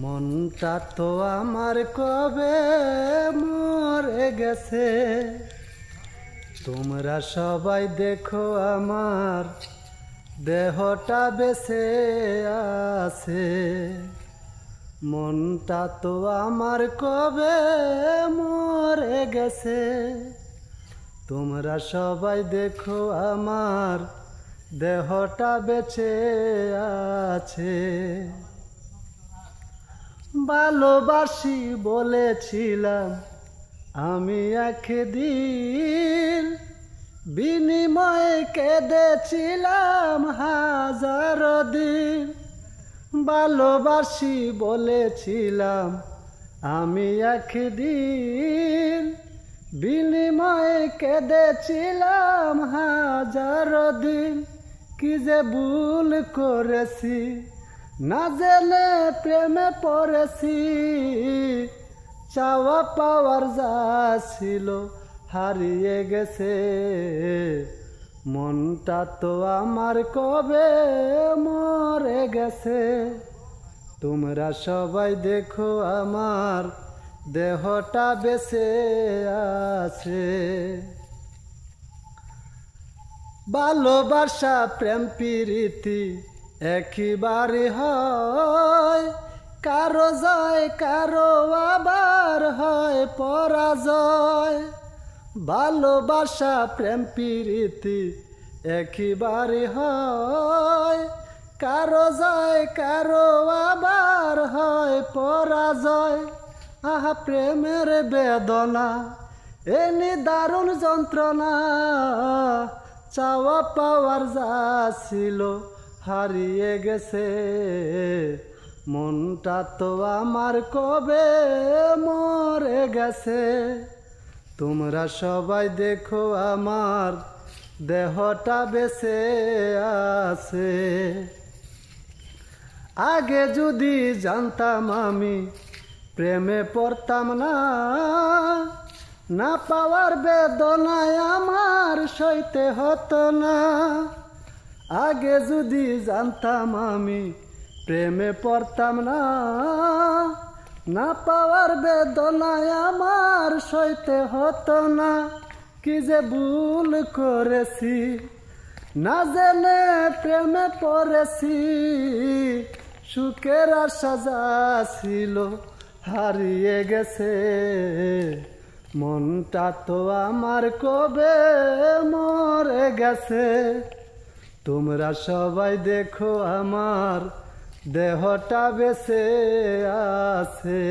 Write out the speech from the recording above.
মনটা তো আমার কবে মরে গেছে, তোমরা সবাই দেখো আমার দেহটা বেঁচে আছে। মনটা তো আমার কবে মরে গেছে, তোমরা সবাই দেখো আমার দেহটা বেঁচে আছে। ভালোবাসি বলেছিলাম আমি একদিন, বিনিময়ে কেঁদেছিলাম হাজার দিন। ভালোবাসি বলেছিলাম আমি একদিন, বিনিময়ে কেঁদেছিলাম হাজার দিন। কি যে ভুল করেছি, না জেনে প্রেমে পড়েছি। চাওয়া পাওয়ার যা ছিল হারিয়ে গেছে। মনটা তো আমার কবে মরে গেছে, তোমরা সবাই দেখো আমার দেহটা বেঁচে আছে। ভালোবাসা প্রেম প্রীতি একবারই হয়, কারো জয় কারো আবার হয় পরাজয়। ভালোবাসা প্রেম প্রীতি একবারই হয়, কারো জয় কারো আবার হয় পরাজয়। আহা প্রেমের বেদনা এনি দারুণ যন্ত্রণা, চাওয়া পাওয়ার যা ছিল হারিয়ে গেছে। মনটা তো আমার কবে মরে গেছে, তোমরা সবাই দেখো আমার দেহটা বেঁচে আছে। আগে যদি জানতাম আমি প্রেমে পড়তাম না, না পাওয়ার বেদনায় আমার সইতে হতো না। আগে যদি জানতাম আমি প্রেমে পড়তাম না, না পাওয়ার বেদনায় আমার সইতে হতো না। কি যে ভুল করেছি, না জেনে প্রেমে পড়েছি। সুখের আশা যা ছিল হারিয়ে গেছে। মনটা তো আমার কবে মরে গেছে, তোমরা সবাই দেখো আমার দেহটা বেঁচে আছে।